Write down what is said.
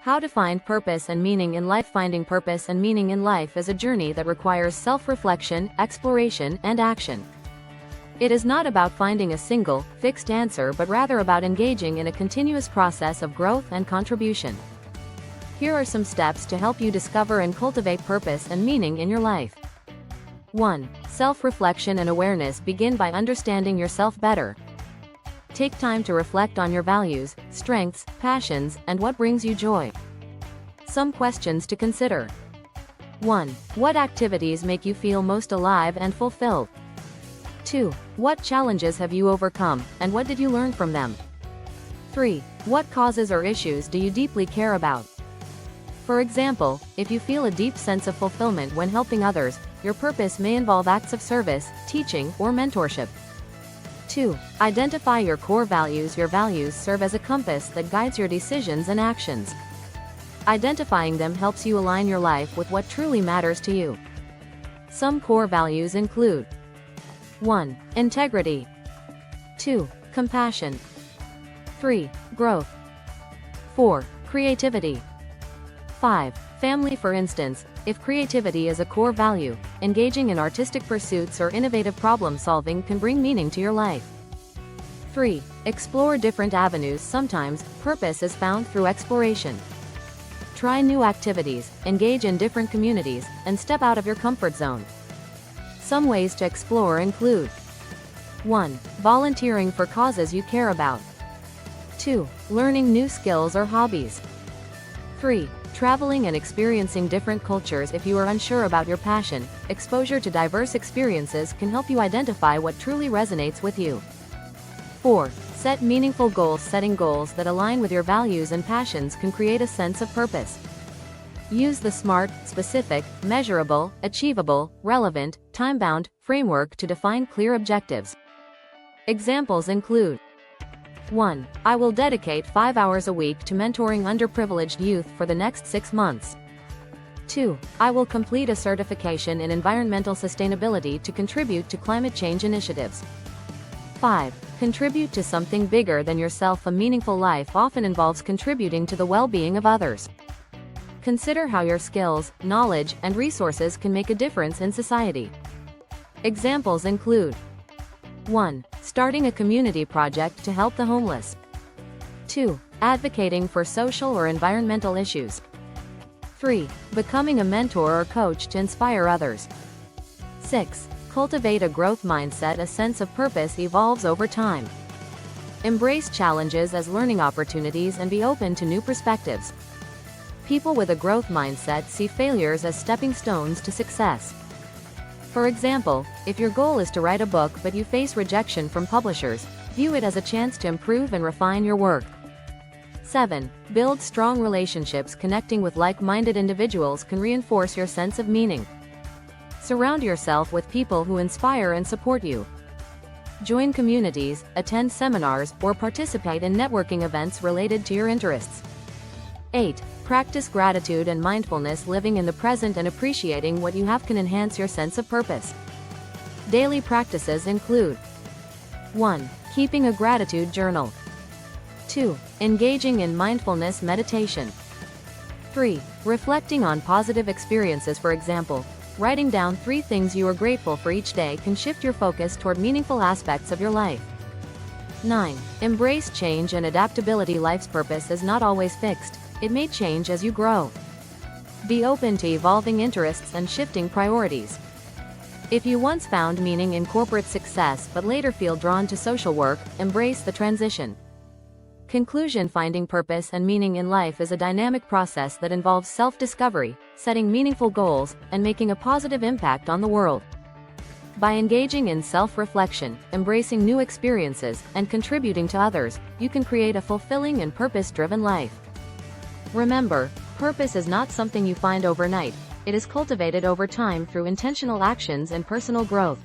How to find purpose and meaning in life. Finding purpose and meaning in life is a journey that requires self-reflection, exploration, and action. It is not about finding a single, fixed answer but rather about engaging in a continuous process of growth and contribution. Here are some steps to help you discover and cultivate purpose and meaning in your life. 1. Self-reflection and awareness. Begin by understanding yourself better. Take time to reflect on your values, strengths, passions, and what brings you joy. Some questions to consider. 1. What activities make you feel most alive and fulfilled? 2. What challenges have you overcome, and what did you learn from them? 3. What causes or issues do you deeply care about? For example, if you feel a deep sense of fulfillment when helping others, your purpose may involve acts of service, teaching, or mentorship. 2. Identify your core values. Your values serve as a compass that guides your decisions and actions. Identifying them helps you align your life with what truly matters to you. Some core values include 1. Integrity. 2. Compassion. 3. Growth. 4. Creativity. 5. Family. For instance, if creativity is a core value, engaging in artistic pursuits or innovative problem-solving can bring meaning to your life. 3. Explore different avenues. Sometimes, purpose is found through exploration. Try new activities, engage in different communities, and step out of your comfort zone. Some ways to explore include 1. Volunteering for causes you care about. 2. Learning new skills or hobbies. 3. Traveling and experiencing different cultures. If you are unsure about your passion, exposure to diverse experiences can help you identify what truly resonates with you. 4. Set meaningful goals. Setting goals that align with your values and passions can create a sense of purpose. Use the SMART, specific, measurable, achievable, relevant, time-bound framework to define clear objectives. Examples include 1. I will dedicate 5 hours a week to mentoring underprivileged youth for the next 6 months. 2. I will complete a certification in environmental sustainability to contribute to climate change initiatives. 5. Contribute to something bigger than yourself. A meaningful life often involves contributing to the well-being of others. Consider how your skills, knowledge, and resources can make a difference in society. Examples include 1. Starting a community project to help the homeless. 2. Advocating for social or environmental issues. 3. Becoming a mentor or coach to inspire others. 6. Cultivate a growth mindset. A sense of purpose evolves over time. Embrace challenges as learning opportunities and be open to new perspectives. People with a growth mindset see failures as stepping stones to success. For example, if your goal is to write a book but you face rejection from publishers, view it as a chance to improve and refine your work. 7. Build strong relationships. Connecting with like-minded individuals can reinforce your sense of meaning. Surround yourself with people who inspire and support you. Join communities, attend seminars, or participate in networking events related to your interests. 8. Practice gratitude and mindfulness. Living in the present and appreciating what you have can enhance your sense of purpose. Daily practices include 1. Keeping a gratitude journal. 2. Engaging in mindfulness meditation. 3. Reflecting on positive experiences. For example, writing down 3 things you are grateful for each day can shift your focus toward meaningful aspects of your life. 9. Embrace change and adaptability. Life's purpose is not always fixed. It may change as you grow. Be open to evolving interests and shifting priorities. If you once found meaning in corporate success but later feel drawn to social work, embrace the transition. Conclusion. Finding purpose and meaning in life is a dynamic process that involves self-discovery, setting meaningful goals, and making a positive impact on the world. By engaging in self-reflection, embracing new experiences, and contributing to others, you can create a fulfilling and purpose-driven life. Remember, purpose is not something you find overnight. It is cultivated over time through intentional actions and personal growth.